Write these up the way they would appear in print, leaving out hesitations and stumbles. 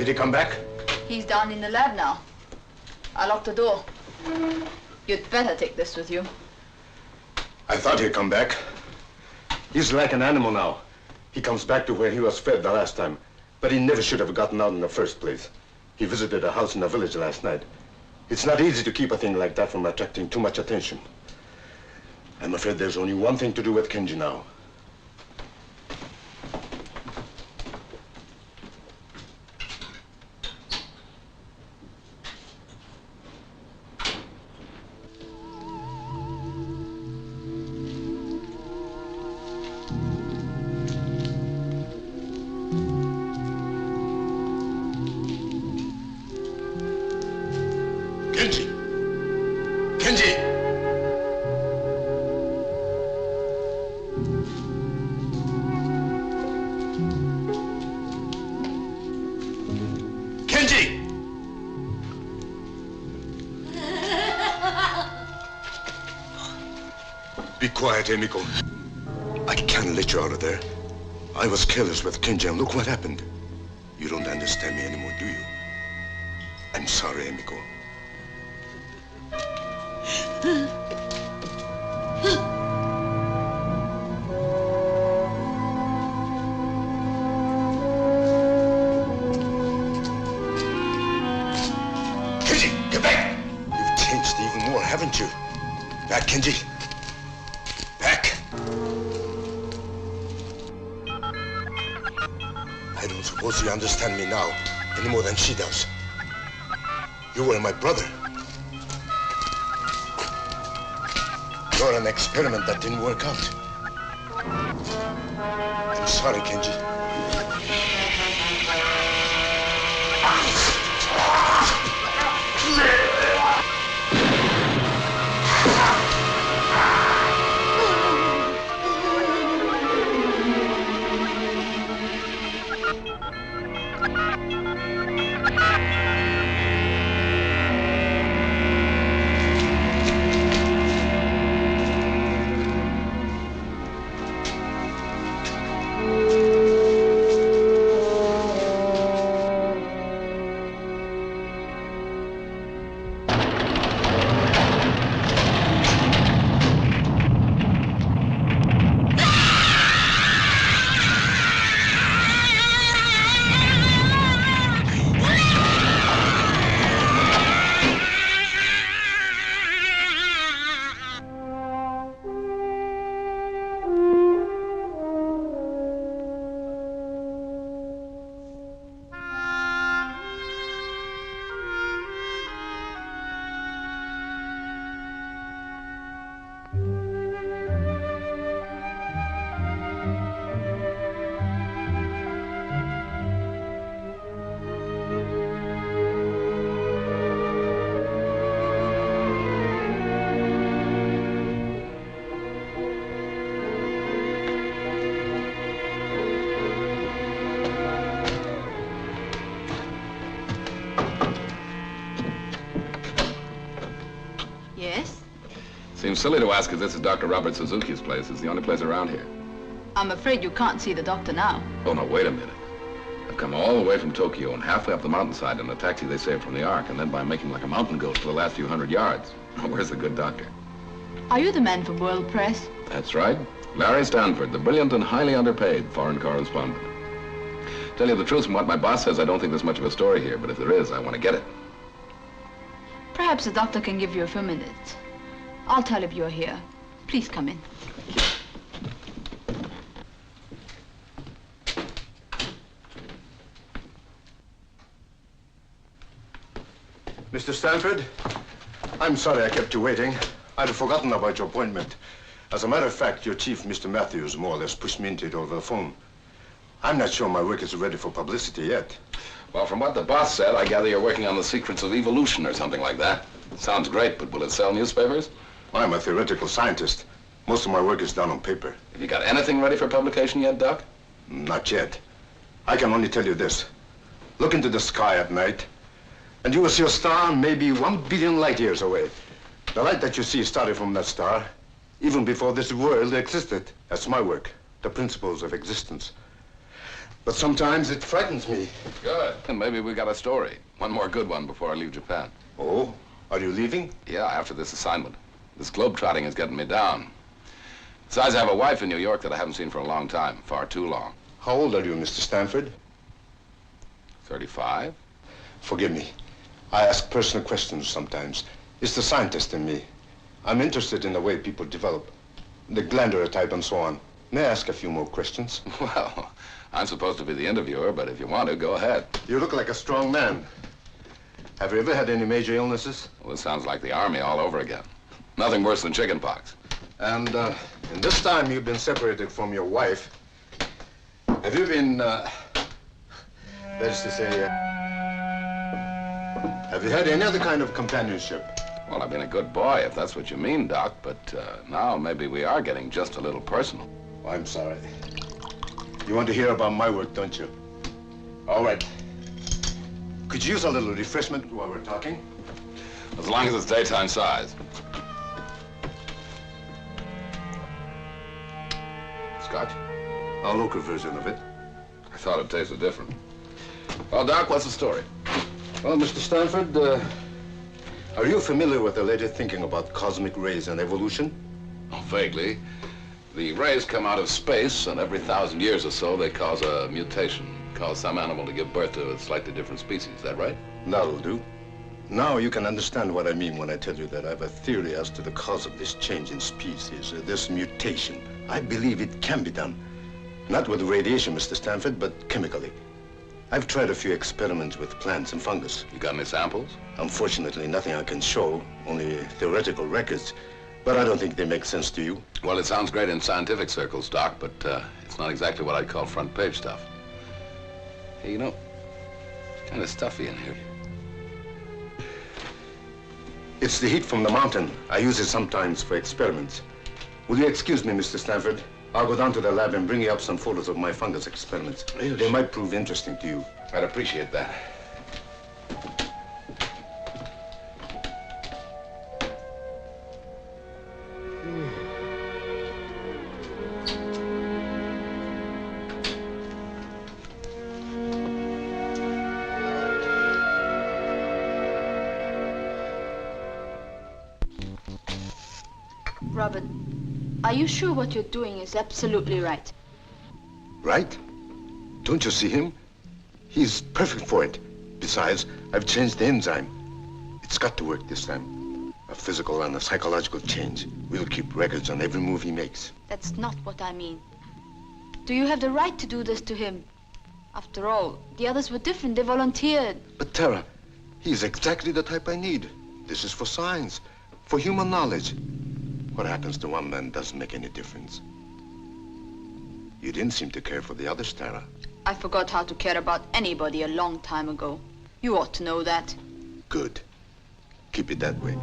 he come back? He's down in the lab now. I locked the door. You'd better take this with you. I thought he'd come back. He's like an animal now. He comes back to where he was fed the last time. But he never should have gotten out in the first place. He visited a house in the village last night. It's not easy to keep a thing like that from attracting too much attention. I'm afraid there's only one thing to do with Kenji now. Be quiet, Emiko. I can't let you out of there. I was careless with Kenji, and look what happened. You don't understand me anymore, do you? I'm sorry, Emiko. Kenji, get back! You've changed even more, haven't you? Back, Kenji. Suppose you understand me now, any more than she does. You were my brother. You're an experiment that didn't work out. I'm sorry, Kenji. Seems silly to ask if this is Dr. Robert Suzuki's place. It's the only place around here. I'm afraid you can't see the doctor now. Oh, no, wait a minute. I've come all the way from Tokyo and halfway up the mountainside in a taxi they saved from the Ark, and then by making like a mountain goat for the last few hundred yards. Where's the good doctor? Are you the man from World Press? That's right. Larry Stanford, the brilliant and highly underpaid foreign correspondent. Tell you the truth, from what my boss says, I don't think there's much of a story here, but if there is, I want to get it. Perhaps the doctor can give you a few minutes. I'll tell if you're here. Please come in. Mr. Stanford, I'm sorry I kept you waiting. I'd forgotten about your appointment. As a matter of fact, your chief, Mr. Matthews, more or less pushed me into it over the phone. I'm not sure my work is ready for publicity yet. Well, from what the boss said, I gather you're working on the secrets of evolution or something like that. Sounds great, but will it sell newspapers? I'm a theoretical scientist. Most of my work is done on paper. Have you got anything ready for publication yet, Doc? Not yet. I can only tell you this. Look into the sky at night, and you will see a star maybe 1 billion light years away. The light that you see started from that star, even before this world existed. That's my work, the principles of existence. But sometimes it frightens me. Good. And maybe we got a story. One more good one before I leave Japan. Oh? Are you leaving? Yeah, after this assignment. This globe-trotting is getting me down. Besides, I have a wife in New York that I haven't seen for a long time. Far too long. How old are you, Mr. Stanford? 35? Forgive me. I ask personal questions sometimes. It's the scientist in me. I'm interested in the way people develop. The glandular type and so on. May I ask a few more questions? Well, I'm supposed to be the interviewer, but if you want to, go ahead. You look like a strong man. Have you ever had any major illnesses? Well, this sounds like the Army all over again. Nothing worse than chickenpox. And in this time you've been separated from your wife. Have you been, that is to say, have you had any other kind of companionship? Well, I've been a good boy, if that's what you mean, Doc, but now maybe we are getting just a little personal. Oh, I'm sorry. You want to hear about my work, don't you? All right. Could you use a little refreshment while we're talking? As long as it's daytime size. Scotch? A local version of it. I thought it tasted different. Well, Doc, what's the story? Well, Mr. Stanford, are you familiar with the latest thinking about cosmic rays and evolution? Oh, vaguely. The rays come out of space, and every 1,000 years or so, they cause a mutation, cause some animal to give birth to a slightly different species. Is that right? That'll do. Now you can understand what I mean when I tell you that I have a theory as to the cause of this change in species, this mutation. I believe it can be done. Not with radiation, Mr. Stanford, but chemically. I've tried a few experiments with plants and fungus. You got any samples? Unfortunately, nothing I can show, only theoretical records. But I don't think they make sense to you. Well, it sounds great in scientific circles, Doc, but it's not exactly what I'd call front page stuff. Hey, you know, it's kind of stuffy in here. It's the heat from the mountain. I use it sometimes for experiments. Will you excuse me, Mr. Stanford? I'll go down to the lab and bring you up some photos of my fungus experiments. They might prove interesting to you. I'd appreciate that. Robert, are you sure what you're doing is absolutely right? Right? Don't you see him? He's perfect for it. Besides, I've changed the enzyme. It's got to work this time. A physical and a psychological change. We'll keep records on every move he makes. That's not what I mean. Do you have the right to do this to him? After all, the others were different. They volunteered. But Tara, he's exactly the type I need. This is for science, for human knowledge. What happens to one man doesn't make any difference. You didn't seem to care for the others, Tara. I forgot how to care about anybody a long time ago. You ought to know that. Good. Keep it that way.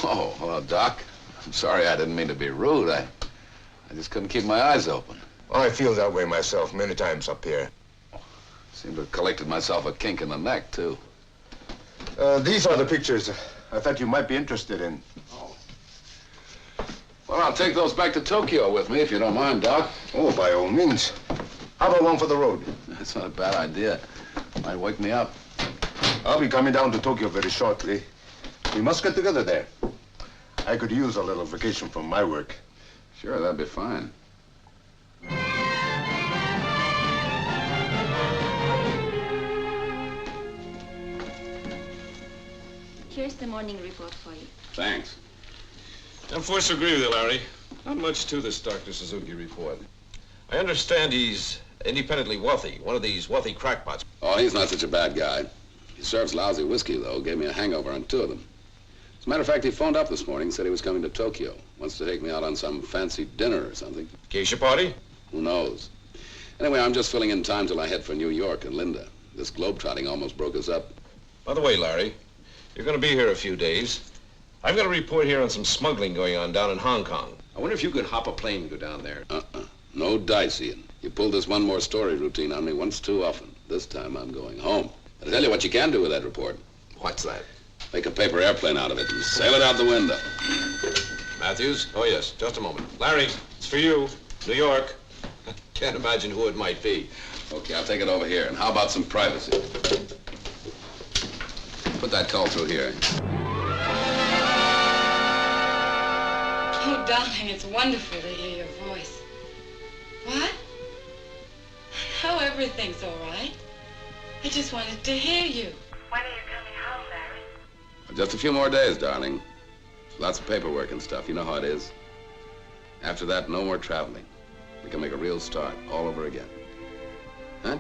Oh, well, Doc, I'm sorry I didn't mean to be rude. I just couldn't keep my eyes open. Oh, I feel that way myself many times up here. Seemed to have collected myself a kink in the neck, too. These are the pictures I thought you might be interested in. Well, Well, I'll take those back to Tokyo with me, if you don't mind, Doc. Oh, by all means. How about one for the road? That's not a bad idea. Might wake me up. I'll be coming down to Tokyo very shortly. We must get together there. I could use a little vacation from my work. Sure, that'd be fine. Here's the morning report for you. Thanks. I'm forced to agree with you, Larry. Not much to this Dr. Suzuki report. I understand he's independently wealthy, one of these wealthy crackpots. Oh, he's not such a bad guy. He serves lousy whiskey, though. Gave me a hangover on 2 of them. As a matter of fact, he phoned up this morning, said he was coming to Tokyo. Wants to take me out on some fancy dinner or something. Geisha party? Who knows? Anyway, I'm just filling in time till I head for New York and Linda. This globetrotting almost broke us up. By the way, Larry, you're going to be here a few days. I've got a report here on some smuggling going on down in Hong Kong. I wonder if you could hop a plane and go down there. No dice, Ian. You pulled this one more story routine on me once too often. This time I'm going home. I'll tell you what you can do with that report. What's that? Make a paper airplane out of it and sail it out the window. Matthews? Oh, yes. Just a moment. Larry, it's for you. New York. Can't imagine who it might be. Okay, I'll take it over here. And how about some privacy? Put that call through here. Oh, darling, it's wonderful to hear your voice. What? Oh, everything's all right. I just wanted to hear you. When are you coming home, Larry? Just a few more days, darling. Lots of paperwork and stuff. You know how it is. After that, no more traveling. We can make a real start all over again. Huh?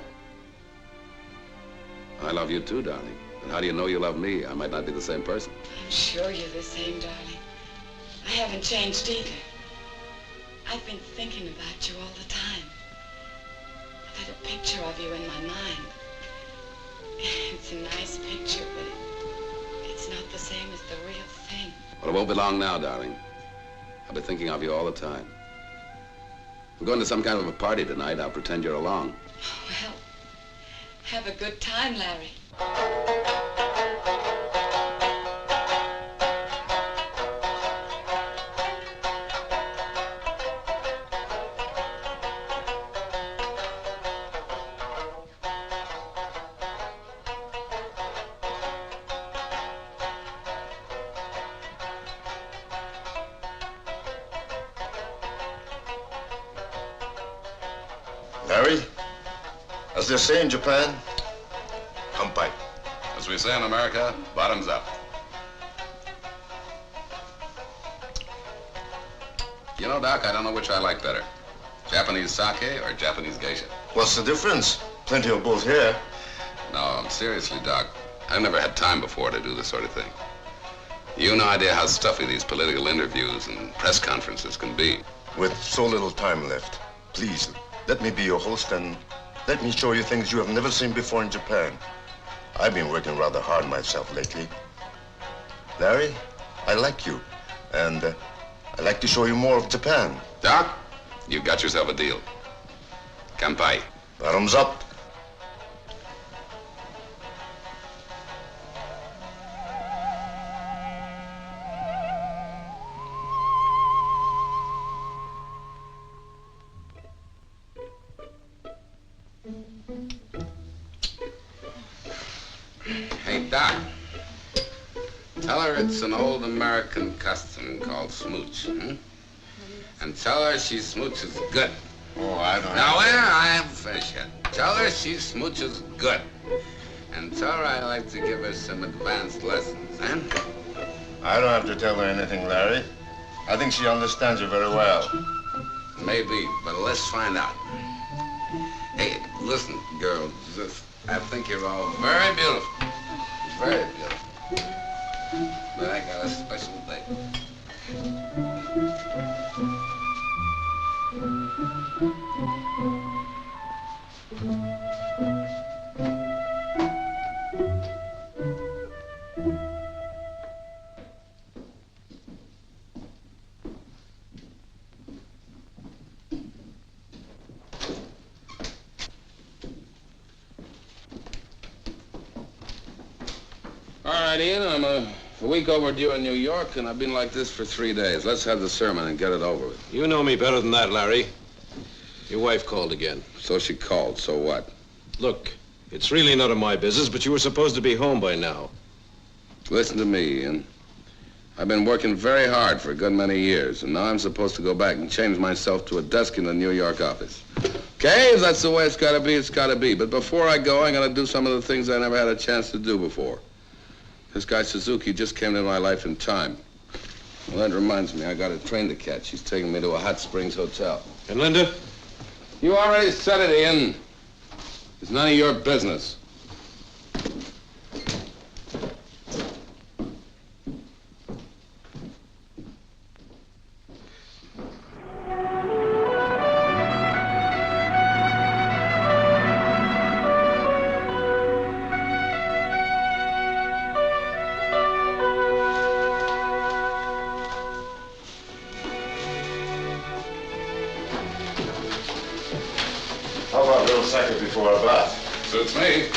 I love you too, darling. And how do you know you love me? I might not be the same person. I'm sure you're the same, darling. I haven't changed either. I've been thinking about you all the time. I've had a picture of you in my mind. It's a nice picture, but it's not the same as the real thing. Well, it won't be long now, darling. I'll be thinking of you all the time. We're going to some kind of a party tonight. I'll pretend you're along. Well, have a good time, Larry. Larry, as they say in Japan, kampai. As we say in America, bottoms up. You know, Doc, I don't know which I like better. Japanese sake or Japanese geisha? What's the difference? Plenty of both here. No, seriously, Doc. I've never had time before to do this sort of thing. You no idea how stuffy these political interviews and press conferences can be. With so little time left, please, let me be your host and let me show you things you have never seen before in Japan. I've been working rather hard myself lately. Larry, I like you, and I'd like to show you more of Japan. Doc, you've got yourself a deal. Kampai. Bottoms up. Hey, Doc. Tell her it's an old American custom called smooch, hmm? And tell her she smooches good. Oh, I don't Now, wait, I haven't finished yet. Tell her she smooches good. And tell her I like to give her some advanced lessons, eh? I don't have to tell her anything, Larry. I think she understands you very well. Maybe, but let's find out. Hey, listen, girl, I think you're all very beautiful. Very beautiful. But I got a special thing. All right, Ian, I'm A week overdue in New York, and I've been like this for 3 days. Let's have the sermon and get it over with. You know me better than that, Larry. Your wife called again. So she called, so what? Look, it's really none of my business, but you were supposed to be home by now. Listen to me, Ian. I've been working very hard for a good many years, and now I'm supposed to go back and change myself to a desk in the New York office. Okay, if that's the way it's gotta be, it's gotta be. But before I go, I'm gonna do some of the things I never had a chance to do before. This guy Suzuki just came into my life in time. Well, that reminds me, I got a train to catch. He's taking me to a Hot Springs hotel. And Linda? You already said it, Ian. It's none of your business. How about a little second before our bath? Suits me.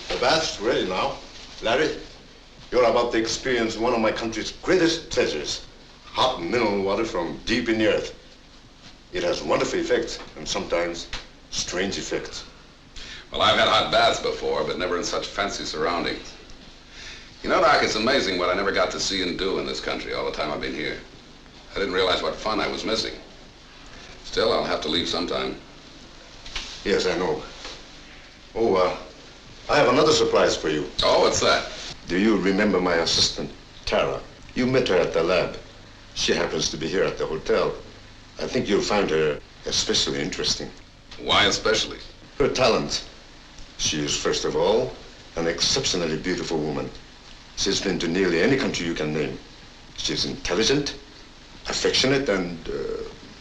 The bath's ready now. Larry, you're about to experience one of my country's greatest treasures. Hot mineral water from deep in the earth. It has wonderful effects and sometimes strange effects. Well, I've had hot baths before, but never in such fancy surroundings. You know, Doc, it's amazing what I never got to see and do in this country all the time I've been here. I didn't realize what fun I was missing. Still, I'll have to leave sometime. Yes, I know. Oh, I have another surprise for you. Oh, what's that? Do you remember my assistant, Clara? You met her at the lab. She happens to be here at the hotel. I think you'll find her especially interesting. Why especially? Her talent. She is, first of all, an exceptionally beautiful woman. She's been to nearly any country you can name. She's intelligent, affectionate, and,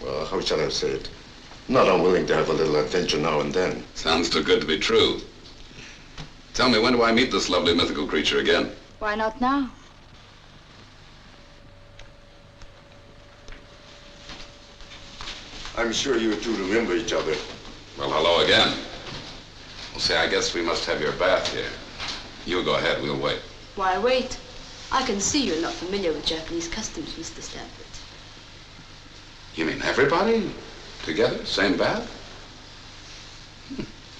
well, how shall I say it? Not unwilling to have a little adventure now and then. Sounds too good to be true. Tell me, when do I meet this lovely mythical creature again? Why not now? I'm sure you two remember each other. Well, hello again. Well, say, I guess we must have your bath here. You go ahead, we'll wait. Why wait? I can see you're not familiar with Japanese customs, Mr. Stanford. You mean everybody together, same bath?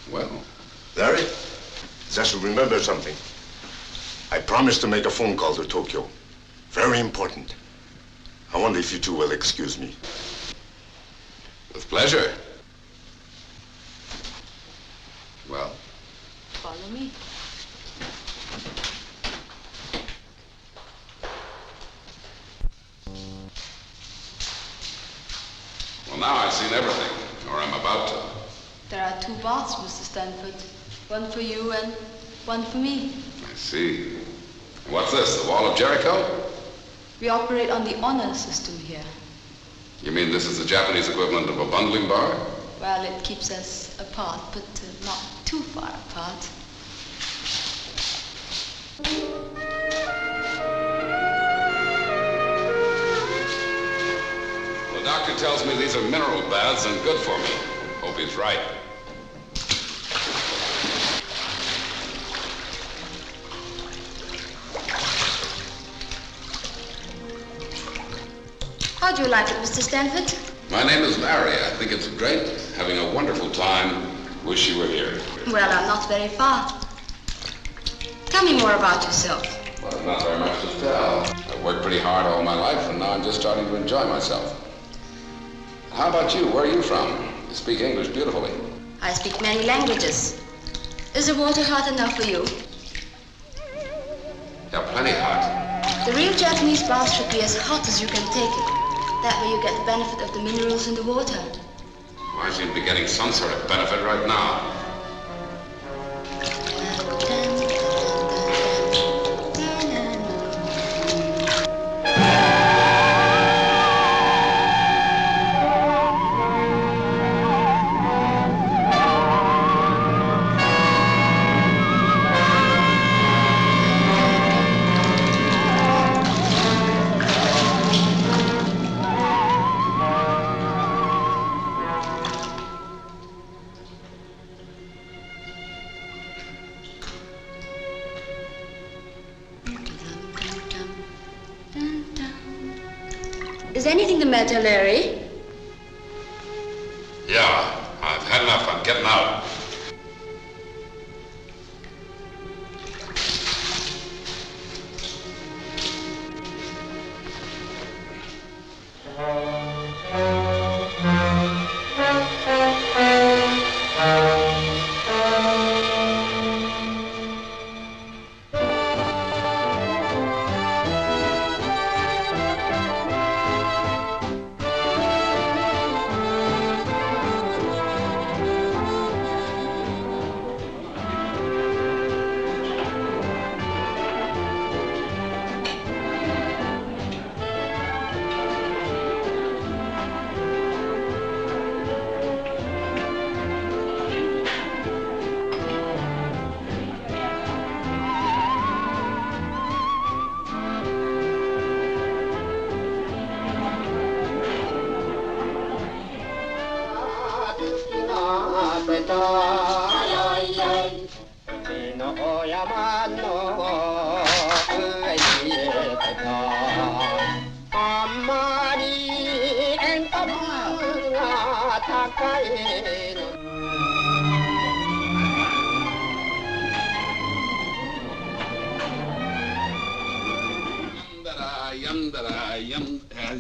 Well. Larry, just remember something. I promised to make a phone call to Tokyo. Very important. I wonder if you two will excuse me. With pleasure. Well. Follow me. Well, now I've seen everything, or I'm about to. There are 2 baths, Mr. Stanford. One for you and one for me. I see. What's this, the Wall of Jericho? We operate on the honor system here. You mean this is the Japanese equivalent of a bundling bar? Well, it keeps us apart, but not too far apart. The doctor tells me these are mineral baths and good for me. Hope he's right. How do you like it, Mr. Stanford? My name is Larry. I think it's great. Having a wonderful time. Wish you were here. Well, I'm not very far. Tell me more about yourself. Well, there's not very much to tell. I've worked pretty hard all my life, and now I'm just starting to enjoy myself. How about you? Where are you from? You speak English beautifully. I speak many languages. Is the water hot enough for you? Yeah, plenty hot. The real Japanese bath should be as hot as you can take it. That way you get the benefit of the minerals in the water. Well, I seem to be getting some sort of benefit right now. Is anything the matter, Larry? Yeah, I've had enough. I'm getting out.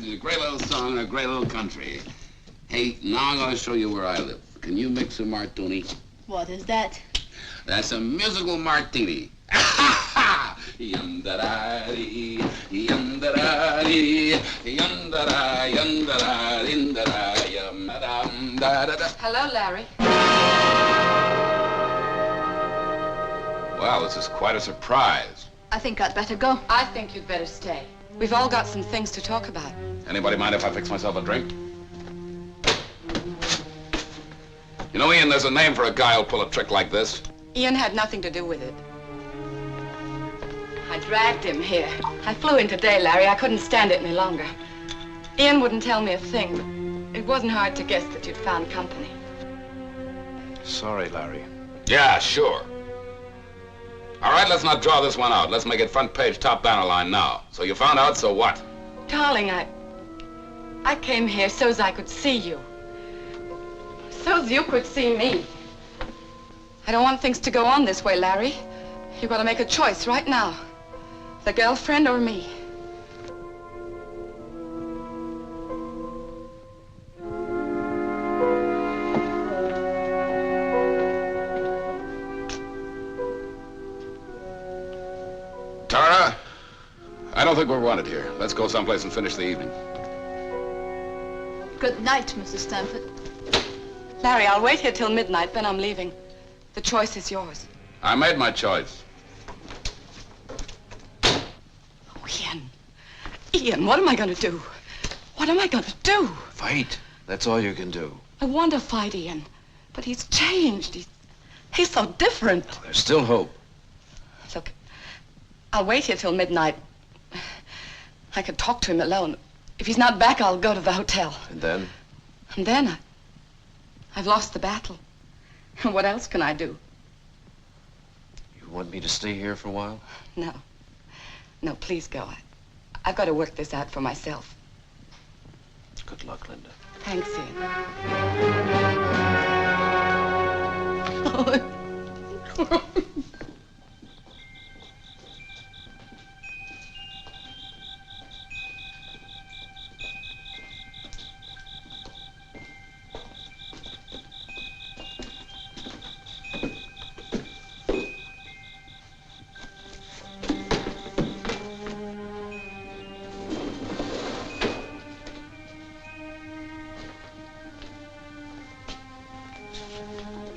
A great little song, a great little country. Hey, now I'm going to show you where I live. Can you mix a martini? What is that? That's a musical martini. Yum-da-da-dee, yum-da-da-dee, yum-da-da, yum-da-da, yum-da-da, yum-da-da-da-da. Hello, Larry. Well, this is quite a surprise. I think I'd better go. I think you'd better stay. We've all got some things to talk about. Anybody mind if I fix myself a drink? You know, Ian, there's a name for a guy who'll pull a trick like this. Ian had nothing to do with it. I dragged him here. I flew in today, Larry. I couldn't stand it any longer. Ian wouldn't tell me a thing, but it wasn't hard to guess that you'd found company. Sorry, Larry. Yeah, sure. All right, let's not draw this one out. Let's make it front page, top banner line now. So you found out, so what? Darling, I came here so's I could see you. So's you could see me. I don't want things to go on this way, Larry. You've got to make a choice right now. The girlfriend or me. Tara, I don't think we're wanted here. Let's go someplace and finish the evening. Good night, Mrs. Stanford. Larry, I'll wait here till midnight, then I'm leaving. The choice is yours. I made my choice. Oh, Ian. Ian, what am I going to do? What am I going to do? Fight. That's all you can do. I want to fight Ian, but he's changed. He's so different. There's still hope. Look, I'll wait here till midnight. I can talk to him alone. If he's not back, I'll go to the hotel. And then? And then I've lost the battle. What else can I do? You want me to stay here for a while? No. No, please go. I've got to work this out for myself. Good luck, Linda. Thanks, Ian.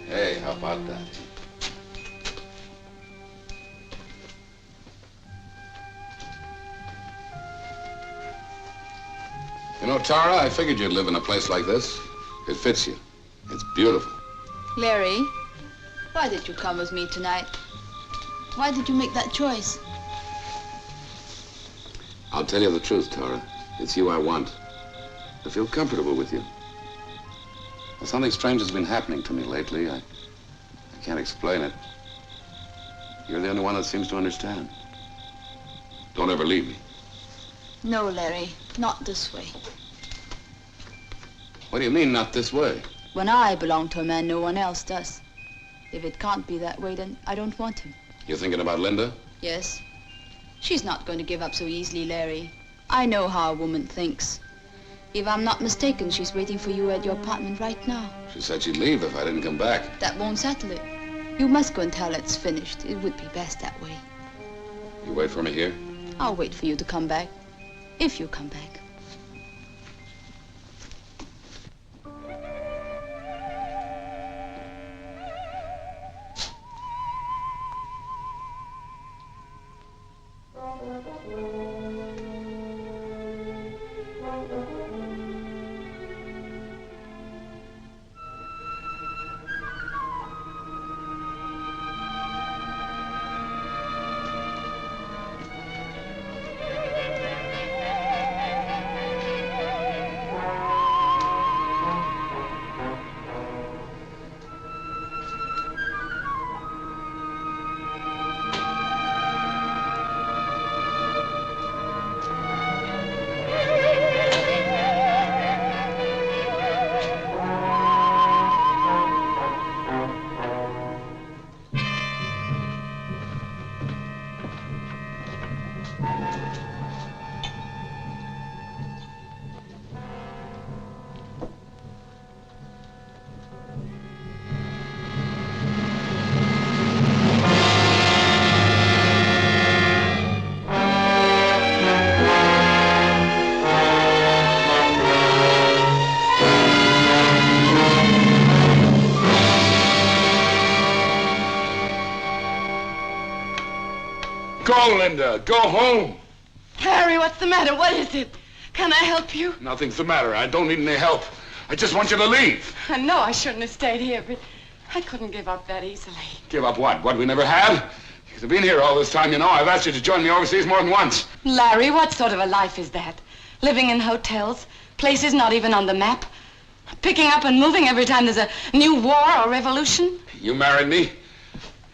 Hey, how about that? You know, Tara, I figured you'd live in a place like this. It fits you. It's beautiful. Larry, why did you come with me tonight? Why did you make that choice? I'll tell you the truth, Tara. It's you I want. I feel comfortable with you. Something strange has been happening to me lately. I can't explain it. You're the only one that seems to understand. Don't ever leave me. No, Larry. Not this way. What do you mean, not this way? When I belong to a man, no one else does. If it can't be that way, then I don't want him. You're thinking about Linda? Yes. She's not going to give up so easily, Larry. I know how a woman thinks. If I'm not mistaken, she's waiting for you at your apartment right now. She said she'd leave if I didn't come back. That won't settle it. You must go and tell her it's finished. It would be best that way. You wait for me here? I'll wait for you to come back. If you come back. Go, Linda. Go home. Harry, what's the matter? What is it? Can I help you? Nothing's the matter. I don't need any help. I just want you to leave. I know I shouldn't have stayed here, but I couldn't give up that easily. Give up what? What we never had? You've been here all this time, you know. I've asked you to join me overseas more than once. Larry, what sort of a life is that? Living in hotels, places not even on the map, picking up and moving every time there's a new war or revolution? You married me.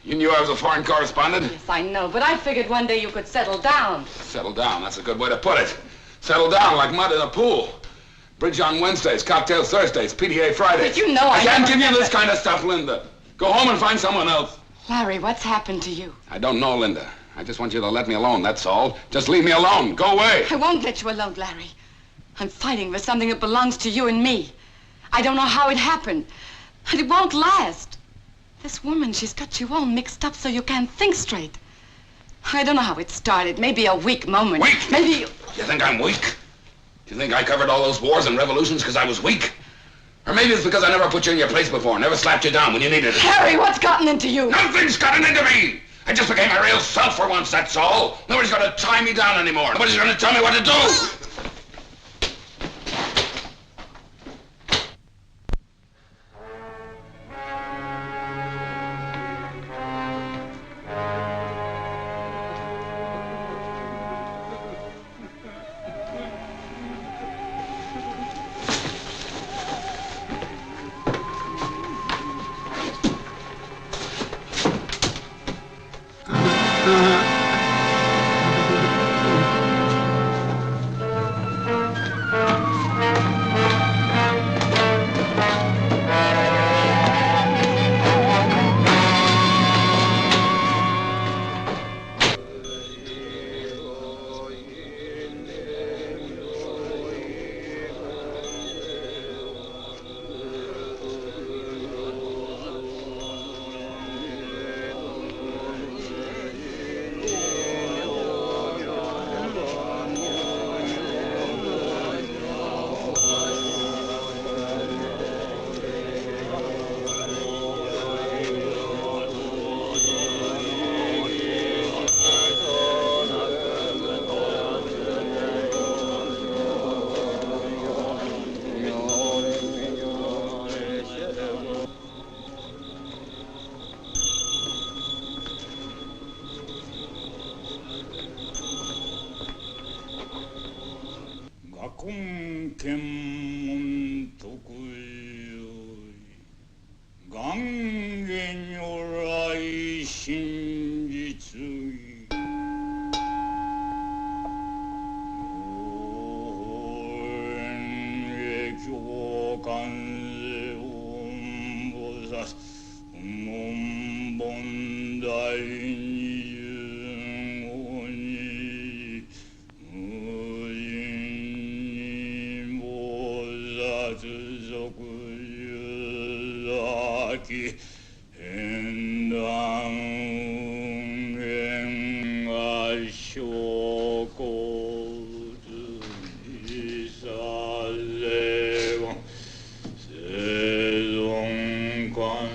You knew I was a foreign correspondent. Yes, I know, but I figured one day you could settle down. Settle down, that's a good way to put it. Settle down like mud in a pool. Bridge on Wednesdays, cocktails Thursdays, PTA Fridays. But you know I can't give you this kind of stuff, Linda. Go home and find someone else. Larry, what's happened to you? I don't know, Linda. I just want you to let me alone, that's all. Just leave me alone. Go away. I won't let you alone, Larry. I'm fighting for something that belongs to you and me. I don't know how it happened, and it won't last. This woman, she's got you all mixed up so you can't think straight. I don't know how it started. Maybe a weak moment. Weak? Maybe... You think I'm weak? Do you think I covered all those wars and revolutions because I was weak? Or maybe it's because I never put you in your place before, never slapped you down when you needed it. Harry, what's gotten into you? Nothing's gotten into me! I just became my real self for once, that's all. Nobody's gonna tie me down anymore. Nobody's gonna tell me what to do.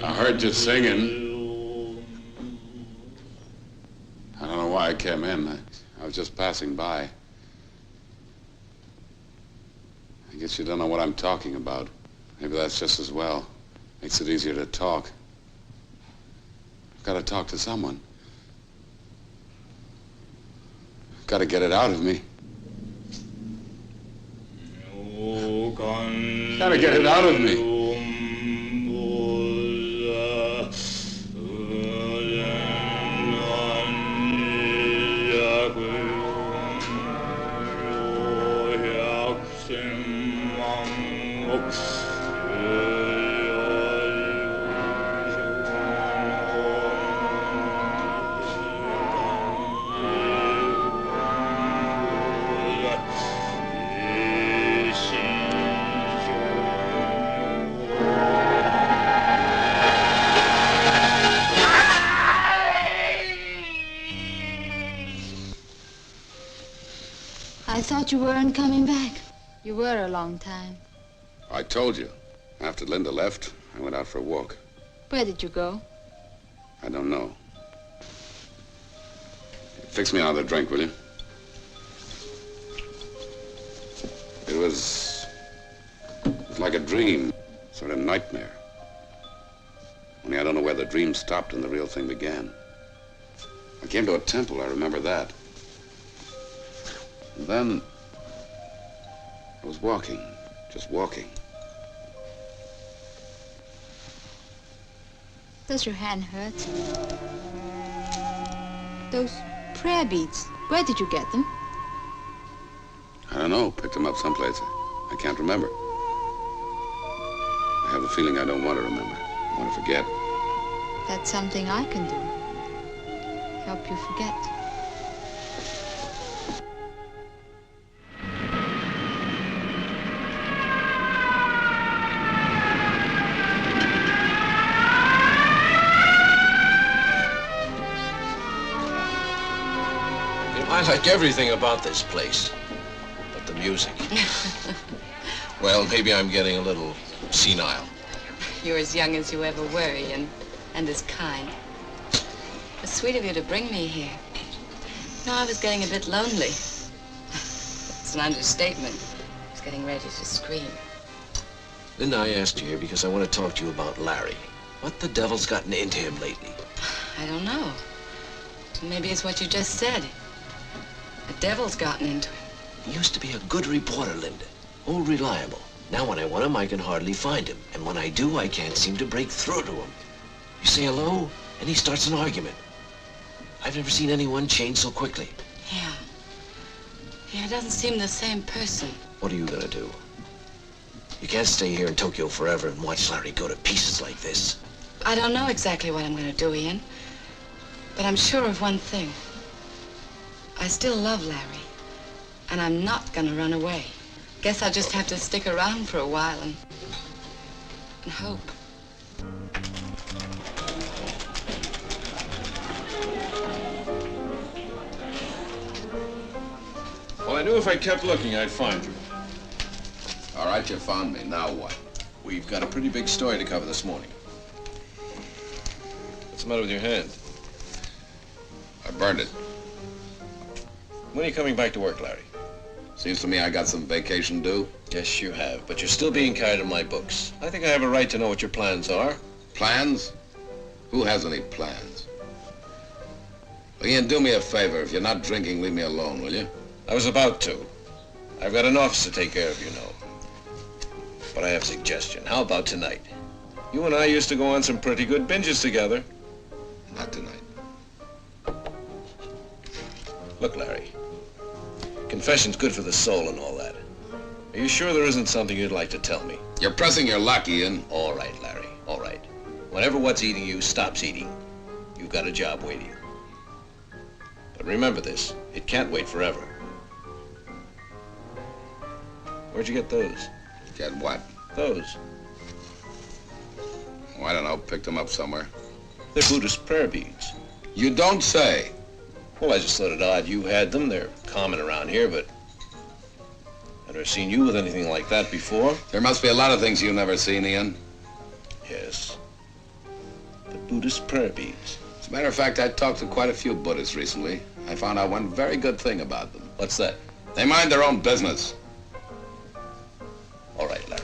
I heard you singing. I don't know why I came in. I was just passing by. I guess you don't know what I'm talking about. Maybe that's just as well. Makes it easier to talk. I've got to talk to someone. I've got to get it out of me. Got to get it out of me. I thought you weren't coming back. You were a long time. I told you. After Linda left, I went out for a walk. Where did you go? I don't know. Fix me another drink, will you? It was like a dream, sort of nightmare. Only I don't know where the dream stopped and the real thing began. I came to a temple, I remember that. And then I was walking, just walking. Does your hand hurt? Those prayer beads, where did you get them? I don't know, picked them up someplace. I can't remember. I have a feeling I don't want to remember. I want to forget. That's something I can do. Help you forget. I like everything about this place, but the music. Well, maybe I'm getting a little senile. You're as young as you ever were, Ian, and as kind. It's sweet of you to bring me here. No, I was getting a bit lonely. It's an understatement. I was getting ready to scream. Linda, I asked you here because I want to talk to you about Larry. What the devil's gotten into him lately? I don't know. Maybe it's what you just said. The devil's gotten into him. He used to be a good reporter, Linda. Oh, reliable. Now when I want him, I can hardly find him. And when I do, I can't seem to break through to him. You say hello, and he starts an argument. I've never seen anyone change so quickly. Yeah. Yeah, it doesn't seem the same person. What are you gonna do? You can't stay here in Tokyo forever and watch Larry go to pieces like this. I don't know exactly what I'm gonna do, Ian. But I'm sure of one thing. I still love Larry, and I'm not gonna run away. Guess I'll just have to stick around for a while and hope. Well, I knew if I kept looking, I'd find you. All right, you found me. Now what? We've got a pretty big story to cover this morning. What's the matter with your hand? I burned it. When are you coming back to work, Larry? Seems to me I got some vacation due. Yes, you have, but you're still being carried in my books. I think I have a right to know what your plans are. Plans? Who has any plans? Well, Ian, do me a favor. If you're not drinking, leave me alone, will you? I was about to. I've got an office to take care of, you know. But I have a suggestion. How about tonight? You and I used to go on some pretty good binges together. Not tonight. Look, Larry. Confession's good for the soul and all that. Are you sure there isn't something you'd like to tell me? You're pressing your luck, Ian. All right, Larry, all right. Whenever what's eating you stops eating, you've got a job waiting. But remember this, it can't wait forever. Where'd you get those? Get what? Those. Oh, I don't know, picked them up somewhere. They're Buddhist prayer beads. You don't say. Well, I just thought it odd you had them. They're common around here, but I've never seen you with anything like that before. There must be a lot of things you've never seen, Ian. Yes. The Buddhist prayer beads. As a matter of fact, I talked to quite a few Buddhists recently. I found out one very good thing about them. What's that? They mind their own business. All right, Larry.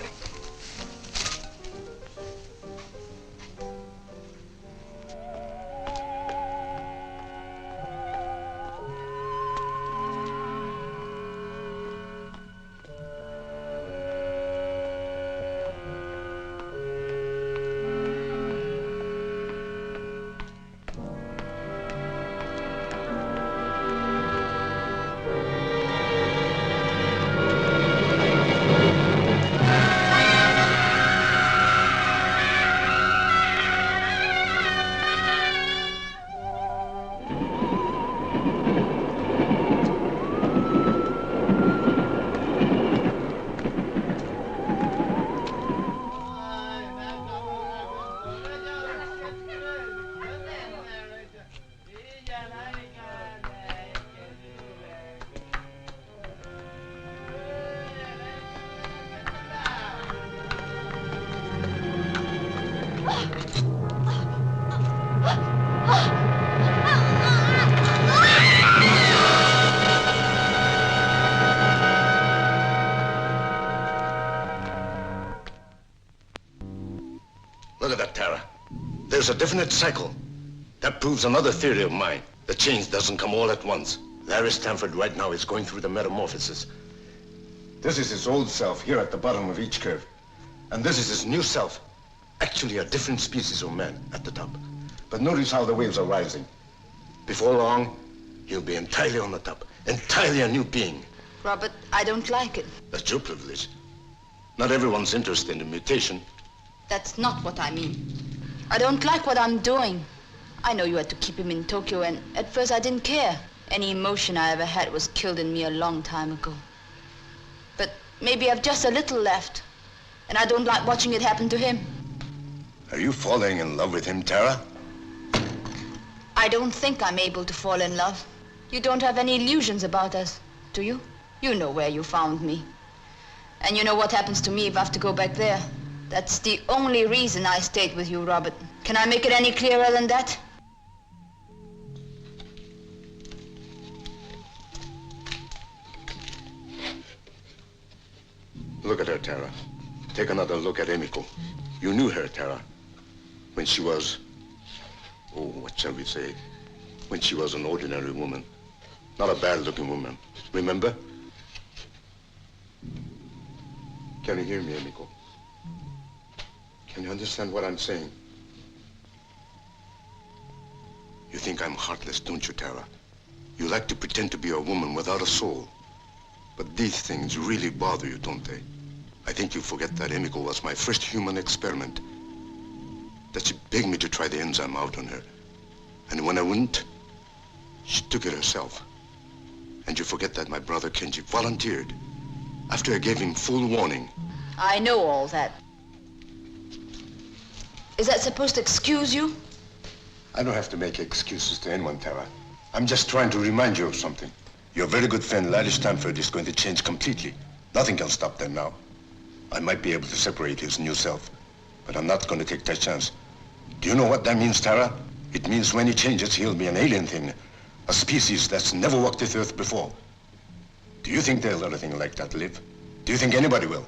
Look at that, Tara. There's a definite cycle. That proves another theory of mine. The change doesn't come all at once. Larry Stanford right now is going through the metamorphosis. This is his old self here at the bottom of each curve. And this is his new self. Actually a different species of man at the top. But notice how the waves are rising. Before long, he'll be entirely on the top. Entirely a new being. Robert, I don't like it. That's your privilege. Not everyone's interested in mutation. That's not what I mean. I don't like what I'm doing. I know you had to keep him in Tokyo, and at first I didn't care. Any emotion I ever had was killed in me a long time ago. But maybe I've just a little left, and I don't like watching it happen to him. Are you falling in love with him, Tara? I don't think I'm able to fall in love. You don't have any illusions about us, do you? You know where you found me. And you know what happens to me if I have to go back there. That's the only reason I stayed with you, Robert. Can I make it any clearer than that? Look at her, Tara. Take another look at Emiko. You knew her, Tara, when she was, oh, what shall we say? When she was an ordinary woman. Not a bad-looking woman. Remember? Can you hear me, Emiko? Can you understand what I'm saying? You think I'm heartless, don't you, Tara? You like to pretend to be a woman without a soul. But these things really bother you, don't they? I think you forget that Emiko was my first human experiment. That she begged me to try the enzyme out on her. And when I wouldn't, she took it herself. And you forget that my brother Kenji volunteered after I gave him full warning. I know all that. Is that supposed to excuse you? I don't have to make excuses to anyone, Tara. I'm just trying to remind you of something. Your very good friend, Larry Stanford, is going to change completely. Nothing can stop that now. I might be able to separate his new self, but I'm not going to take that chance. Do you know what that means, Tara? It means when he changes, he'll be an alien thing, a species that's never walked this earth before. Do you think they'll let a thing like that live? Do you think anybody will?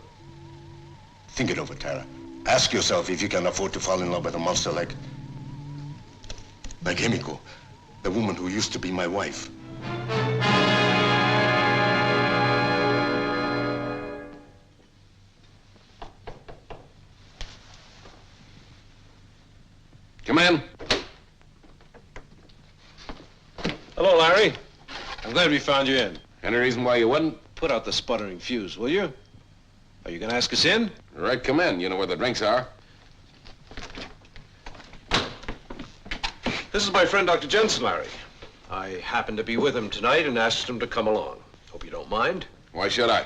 Think it over, Tara. Ask yourself if you can afford to fall in love with a monster like Emiko, the woman who used to be my wife. Come in. Hello, Larry. I'm glad we found you in. Any reason why you wouldn't? Put out the sputtering fuse, will you? Are you gonna ask us in? All right, come in. You know where the drinks are. This is my friend, Dr. Jensen, Larry. I happened to be with him tonight and asked him to come along. Hope you don't mind. Why should I?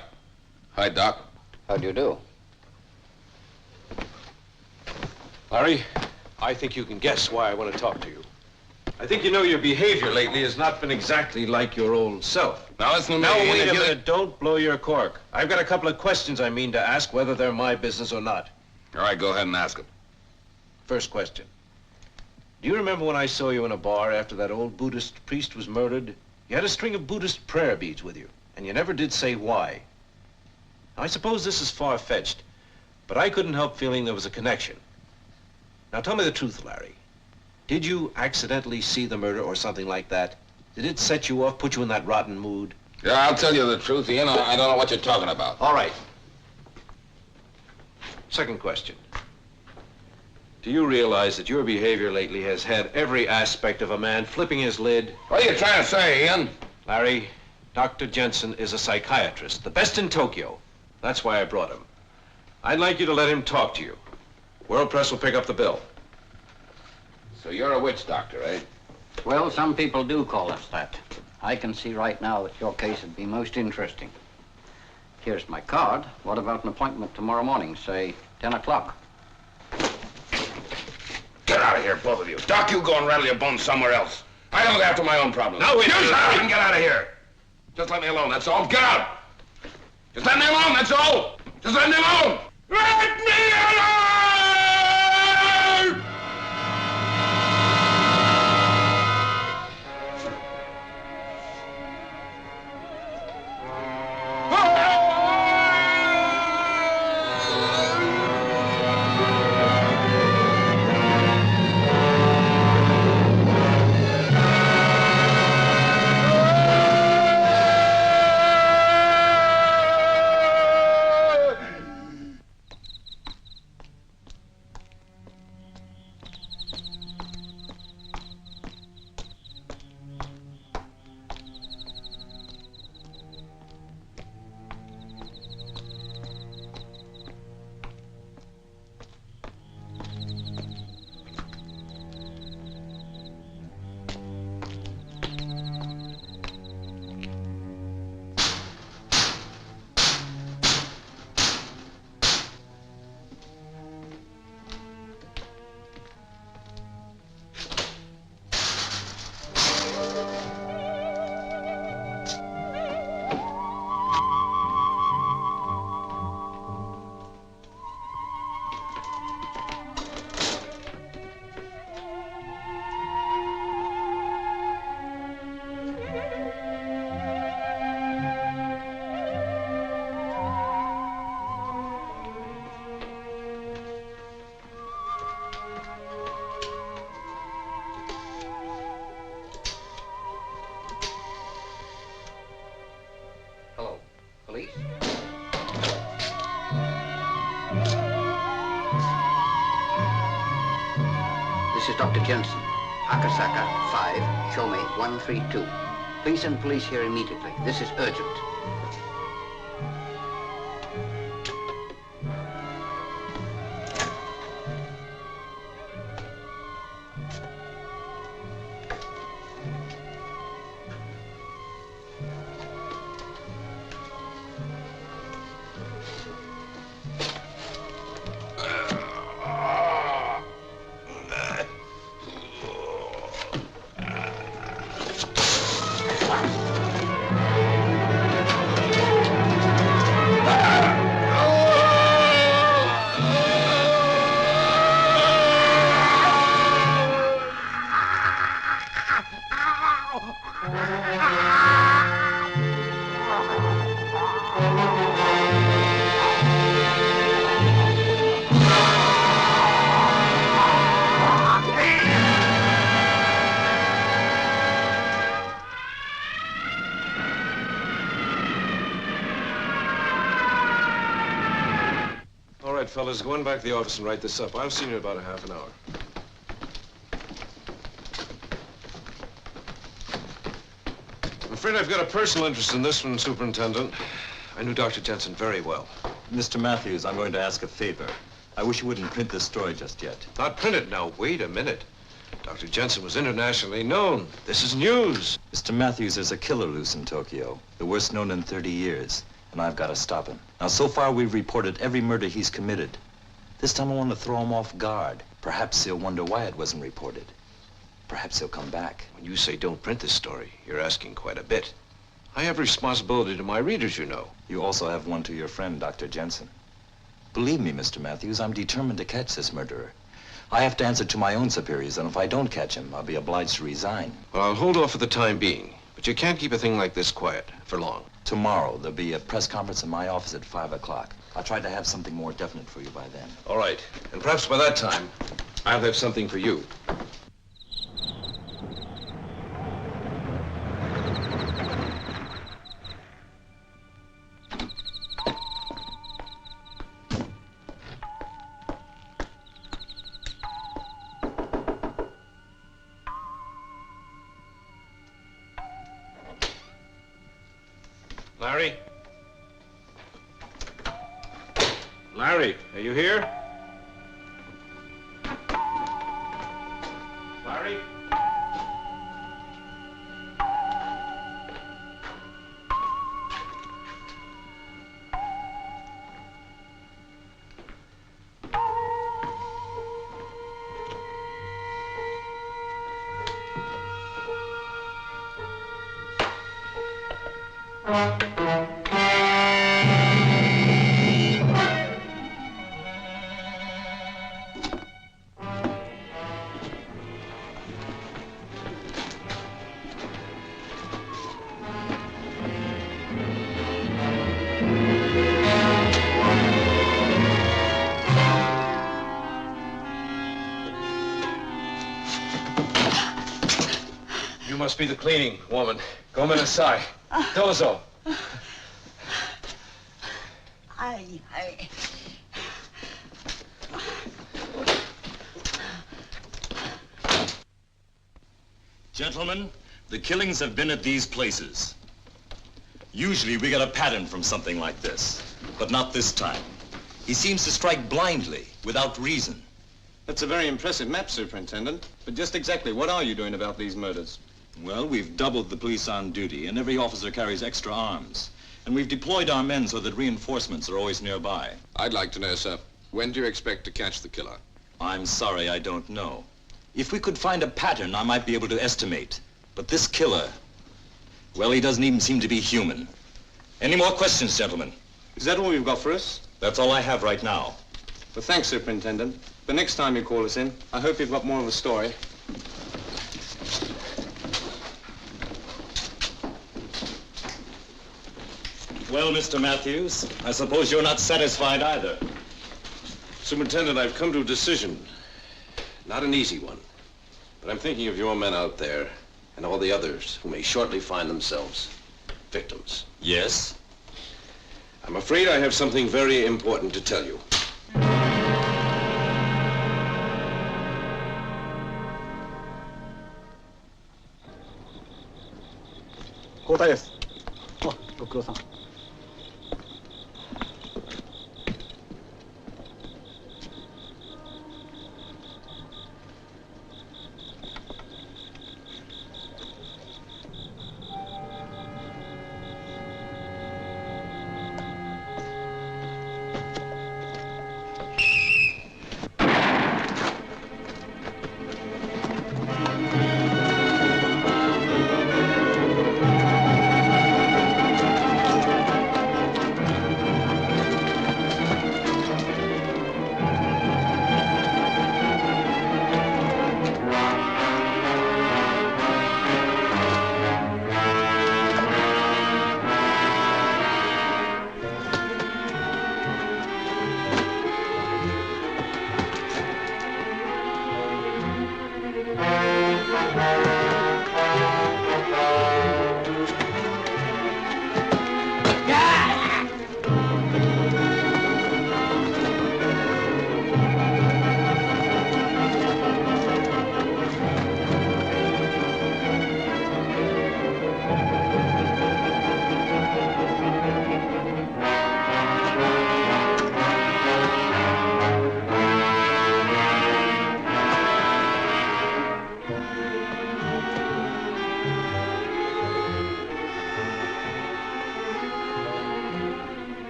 Hi, Doc. How do you do? Larry, I think you can guess why I want to talk to you. I think you know your behavior lately has not been exactly like your old self. Now listen to me. Now, wait a minute. Don't blow your cork. I've got a couple of questions I mean to ask, whether they're my business or not. All right, go ahead and ask him. First question. Do you remember when I saw you in a bar after that old Buddhist priest was murdered? You had a string of Buddhist prayer beads with you, and you never did say why. Now, I suppose this is far-fetched, but I couldn't help feeling there was a connection. Now, tell me the truth, Larry. Did you accidentally see the murder or something like that? Did it set you off, put you in that rotten mood? Yeah, I'll tell you the truth, Ian. I don't know what you're talking about. All right. Second question. Do you realize that your behavior lately has had every aspect of a man flipping his lid? What are you trying to say, Ian? Larry, Dr. Jensen is a psychiatrist, the best in Tokyo. That's why I brought him. I'd like you to let him talk to you. World Press will pick up the bill. So you're a witch doctor, eh? Well, some people do call us that. I can see right now that your case would be most interesting. Here's my card. What about an appointment tomorrow morning, say 10 o'clock? Get out of here, both of you. Doc, you go and rattle your bones somewhere else. I look after my own problems. No, we You don't. shut and get out of here. Just let me alone, that's all. Get out. Just let me alone, that's all. Just let me alone. Let me alone! Police? This is Dr. Jensen. Akasaka 5, show me 132. Please send police here immediately. This is urgent. Fellas, go on back to the office and write this up. I'll see you in about a half an hour. I'm afraid I've got a personal interest in this one, Superintendent. I knew Dr. Jensen very well. Mr. Matthews, I'm going to ask a favor. I wish you wouldn't print this story just yet. Not print it now. Wait a minute. Dr. Jensen was internationally known. This is news. Mr. Matthews, there's a killer loose in Tokyo, the worst known in 30 years. And I've got to stop him. Now, so far, we've reported every murder he's committed. This time, I want to throw him off guard. Perhaps he'll wonder why it wasn't reported. Perhaps he'll come back. When you say don't print this story, you're asking quite a bit. I have responsibility to my readers, you know. You also have one to your friend, Dr. Jensen. Believe me, Mr. Matthews, I'm determined to catch this murderer. I have to answer to my own superiors, and if I don't catch him, I'll be obliged to resign. Well, I'll hold off for the time being, but you can't keep a thing like this quiet for long. Tomorrow, there'll be a press conference in my office at 5 o'clock. I'll try to have something more definite for you by then. All right, and perhaps by that time, I'll have something for you. Larry? Larry, are you here? Larry? You must be the cleaning woman. Come inside. Dozo. Ay. Gentlemen, the killings have been at these places. Usually we get a pattern from something like this, but not this time. He seems to strike blindly, without reason. That's a very impressive map, Superintendent. But just exactly what are you doing about these murders? Well, we've doubled the police on duty, and every officer carries extra arms. And we've deployed our men so that reinforcements are always nearby. I'd like to know, sir, when do you expect to catch the killer? I'm sorry, I don't know. If we could find a pattern, I might be able to estimate. But this killer, well, he doesn't even seem to be human. Any more questions, gentlemen? Is that all you've got for us? That's all I have right now. Well, thanks, Superintendent. The next time you call us in, I hope you've got more of a story. Well, Mr. Matthews, I suppose you're not satisfied either. Superintendent, I've come to a decision. Not an easy one. But I'm thinking of your men out there and all the others who may shortly find themselves victims. Yes? I'm afraid I have something very important to tell you.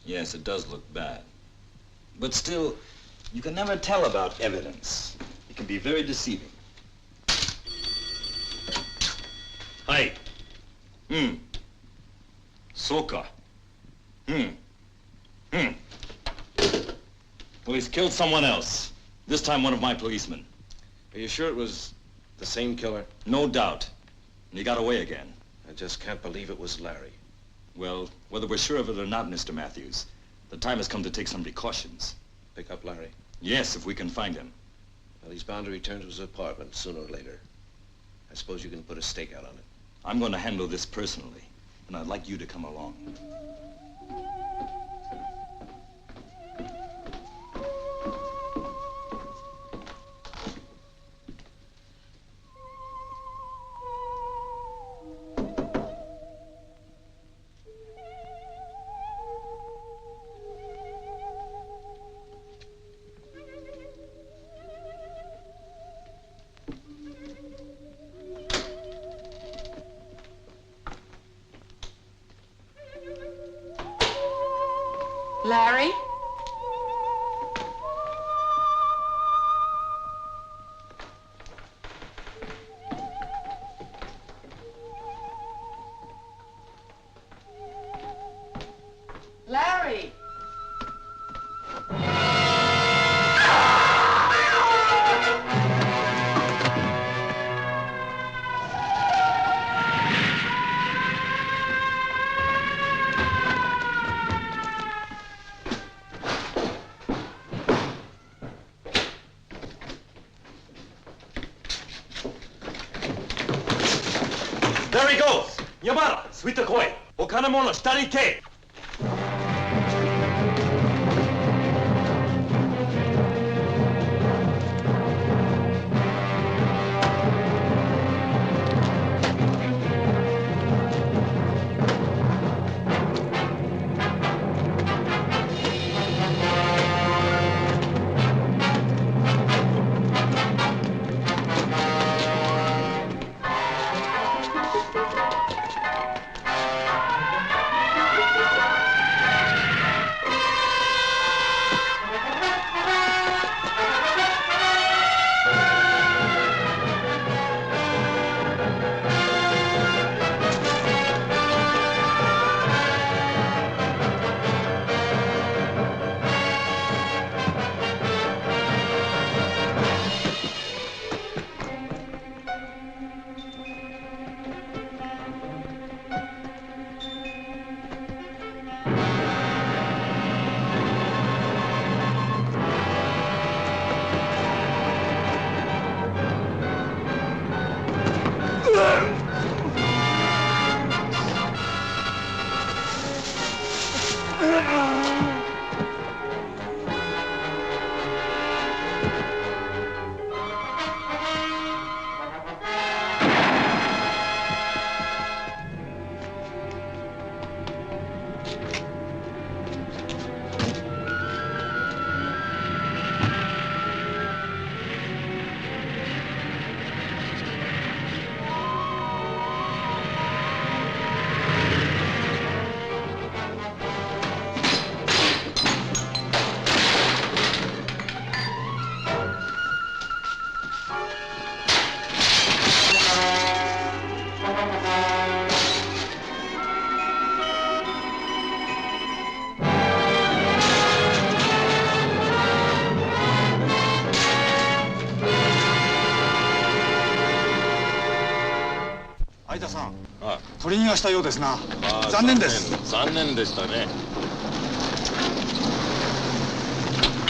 Yes, it does look bad. But still, you can never tell about evidence. It can be very deceiving. Hi. Soka. Well, he's killed someone else. This time one of my policemen. Are you sure it was the same killer? No doubt. And he got away again. I just can't believe it was Larry. Well, whether we're sure of it or not, Mr. Matthews, the time has come to take some precautions. Pick up Larry? Yes, if we can find him. Well, he's bound to return to his apartment sooner or later. I suppose you can put a stake out on it. I'm going to handle this personally, and I'd like you to come along. Larry? Larry! There he goes! Yamada, suite koi. Okanemono, shita ni te.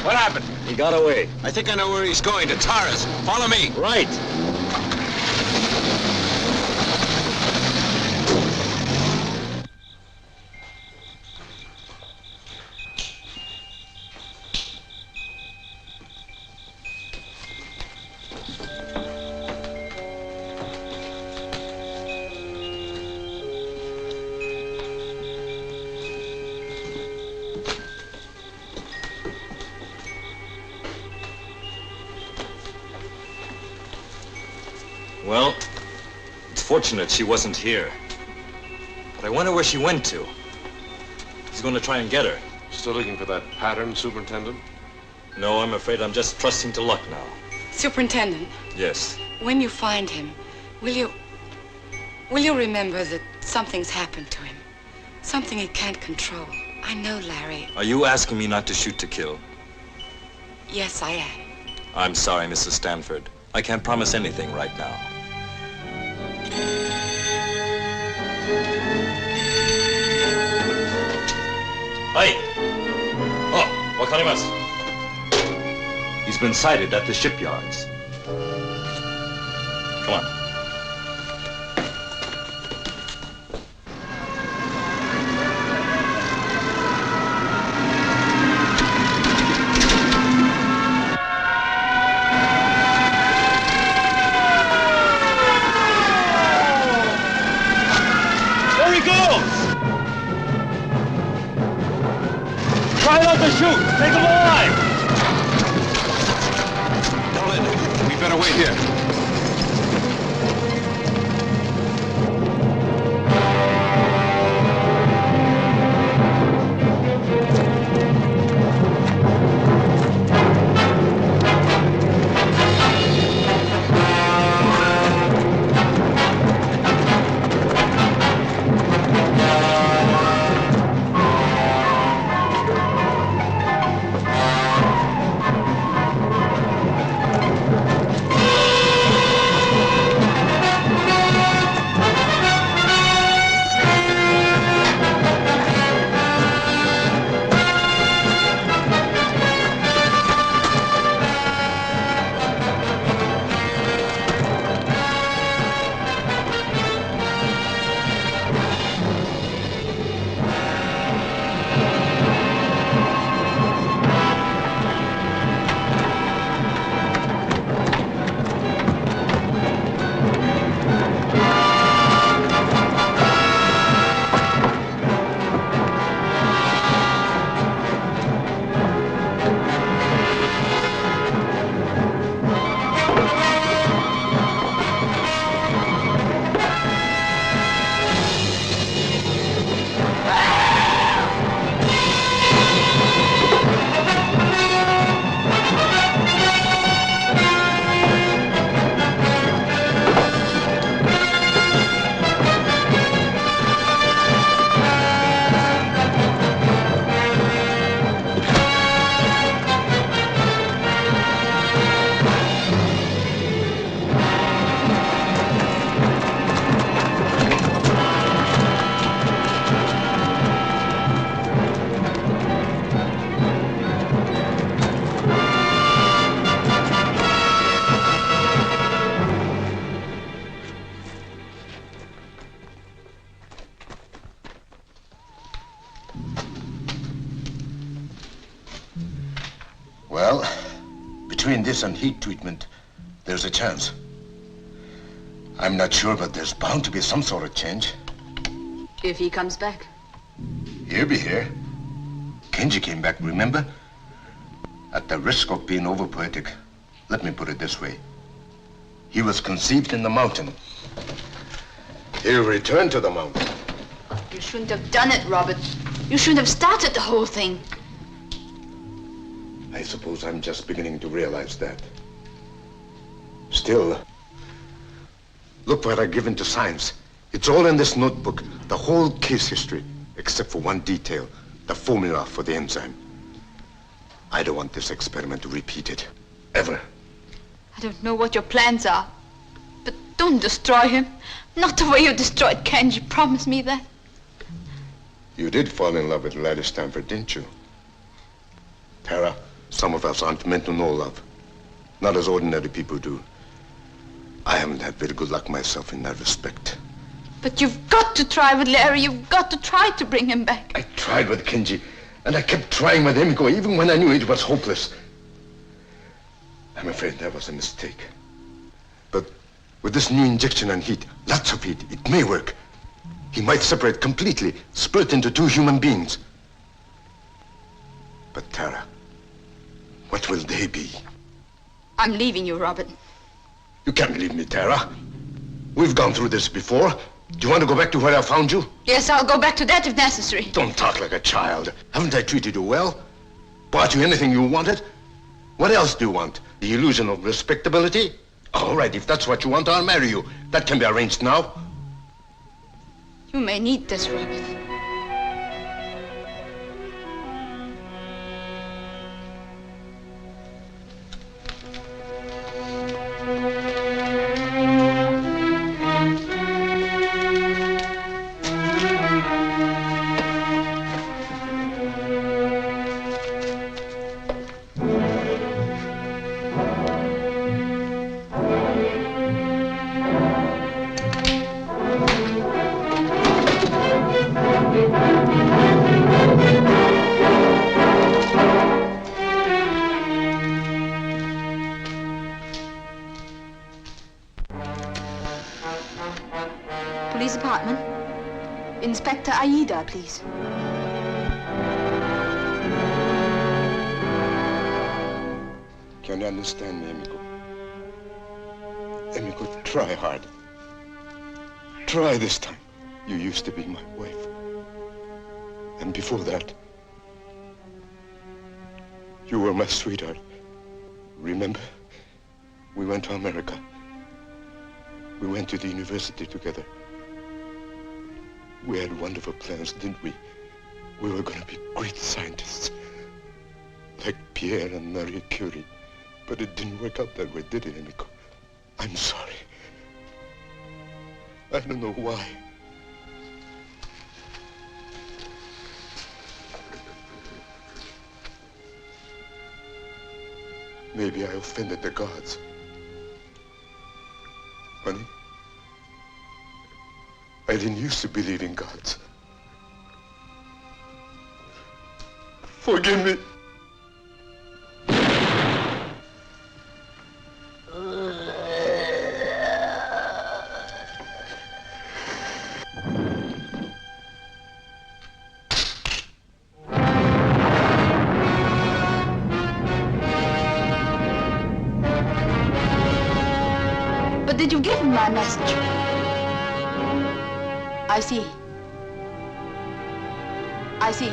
What happened? He got away. I think I know where he's going, to Tara's. Follow me. Right. Well, it's fortunate she wasn't here. But I wonder where she went to. He's going to try and get her. still looking for that pattern, Superintendent? No, I'm afraid I'm just trusting to luck now. Superintendent, Yes. when you find him, will you remember that something's happened to him? Something he can't control. I know, Larry. Are you asking me not to shoot to kill? Yes, I am. I'm sorry, Mrs. Stanford. I can't promise anything right now. Hi. Oh, wakarimasu. He's been sighted at the shipyards. Come on. There he goes! Try not to shoot! Take him alive! We better wait here. Well, between this and heat treatment, there's a chance. I'm not sure, but there's bound to be some sort of change. If he comes back. He'll be here. Kenji came back, remember? At the risk of being over-poetic, let me put it this way. He was conceived in the mountain. He'll return to the mountain. You shouldn't have done it, Robert. You shouldn't have started the whole thing. I suppose I'm just beginning to realize that. Still, look what I've given to science. It's all in this notebook, the whole case history, except for one detail, the formula for the enzyme. I don't want this experiment to repeat it, ever. I don't know what your plans are, but don't destroy him. Not the way you destroyed Kenji. Promise me that. You did fall in love with Larry Stanford, didn't you? Tara, some of us aren't meant to know love. Not as ordinary people do. I haven't had very good luck myself in that respect. But you've got to try with Larry. You've got to try to bring him back. I tried with Kenji, and I kept trying with Emiko, even when I knew it was hopeless. I'm afraid that was a mistake. But with this new injection and heat, lots of heat, it may work. He might separate completely, split into two human beings. But Tara, what will they be? I'm leaving you, Robert. You can't leave me, Tara. We've gone through this before. Do you want to go back to where I found you? Yes, I'll go back to that if necessary. Don't talk like a child. Haven't I treated you well? Bought you anything you wanted? What else do you want? The illusion of respectability? All right, if that's what you want, I'll marry you. That can be arranged now. You may need this, Robert. Police department. Inspector Aida, please. Can you understand me, Emiko? Emiko, try hard. Try this time. You used to be my wife. And before that, you were my sweetheart. Remember? We went to America. We went to the university together. We had wonderful plans, didn't we? We were going to be great scientists, like Pierre and Marie Curie. But it didn't work out that way, did it, Emiko? I'm sorry. I don't know why. Maybe I offended the gods. Honey, I didn't used to believe in gods. Forgive me. But did you give him my message? I see. I see.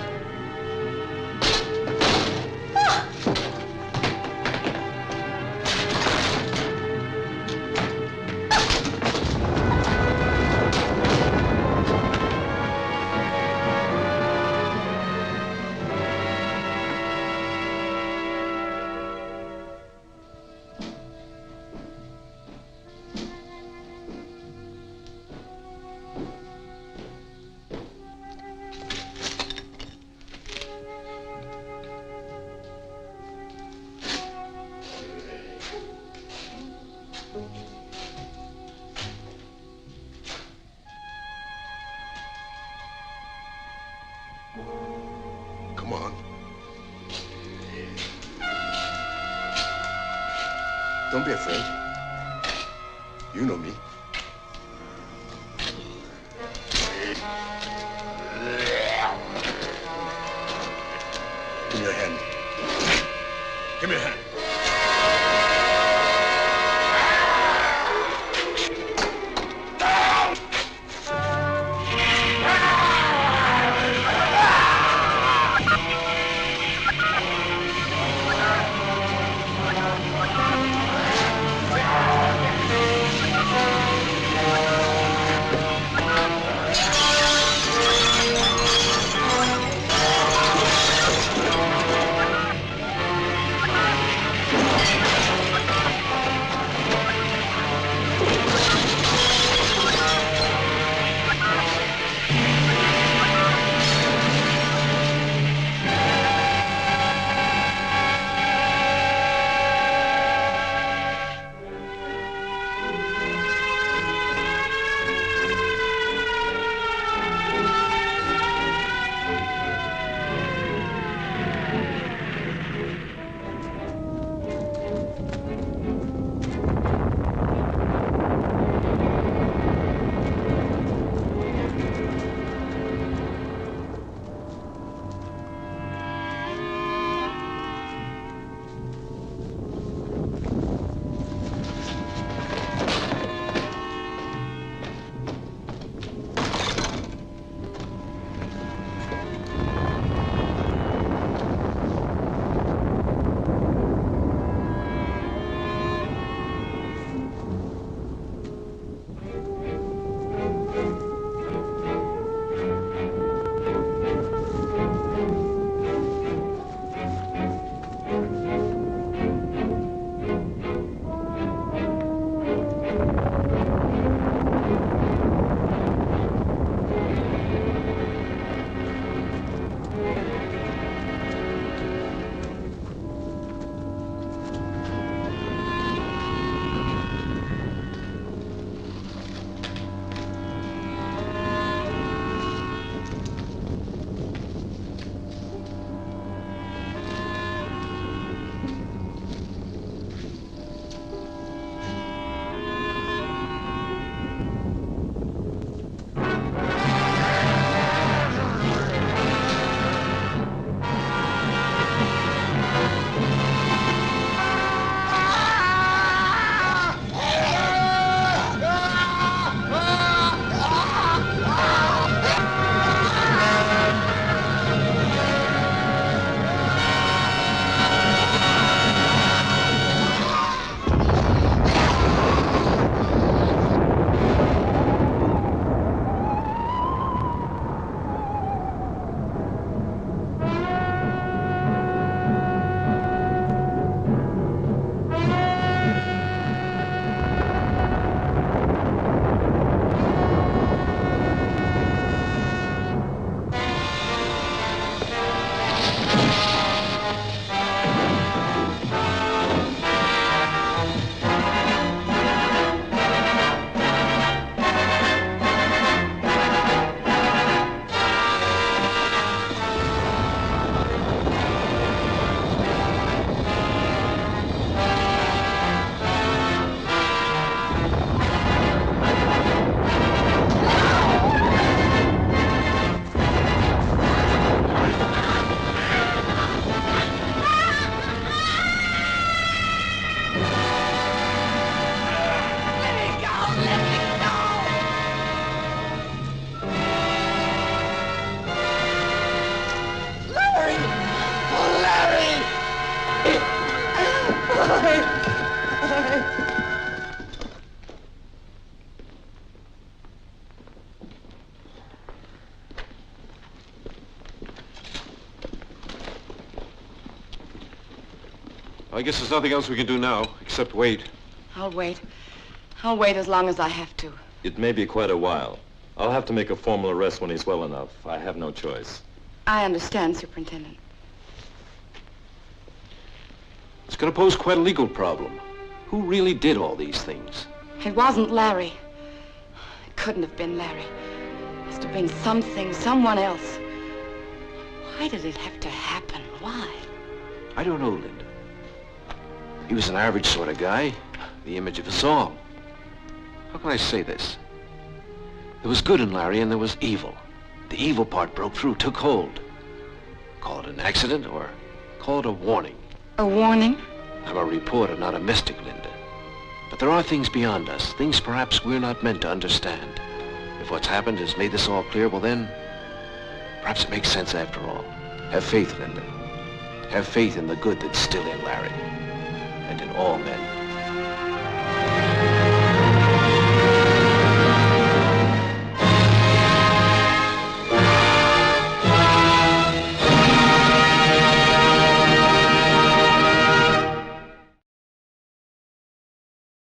Come on. Don't be afraid. You know me. Give me your hand. Give me your hand. I guess there's nothing else we can do now, except wait. I'll wait. I'll wait as long as I have to. It may be quite a while. I'll have to make a formal arrest when he's well enough. I have no choice. I understand, Superintendent. It's going to pose quite a legal problem. Who really did all these things? It wasn't Larry. It couldn't have been Larry. It must have been something, someone else. Why did it have to happen? Why? I don't know, Linda. He was an average sort of guy, the image of us all. How can I say this? There was good in Larry and there was evil. The evil part broke through, took hold. Call it an accident or call it a warning. A warning? I'm a reporter, not a mystic, Linda. But there are things beyond us, things perhaps we're not meant to understand. If what's happened has made this all clear, well then, perhaps it makes sense after all. Have faith, Linda. Have faith in the good that's still in Larry. And in all men.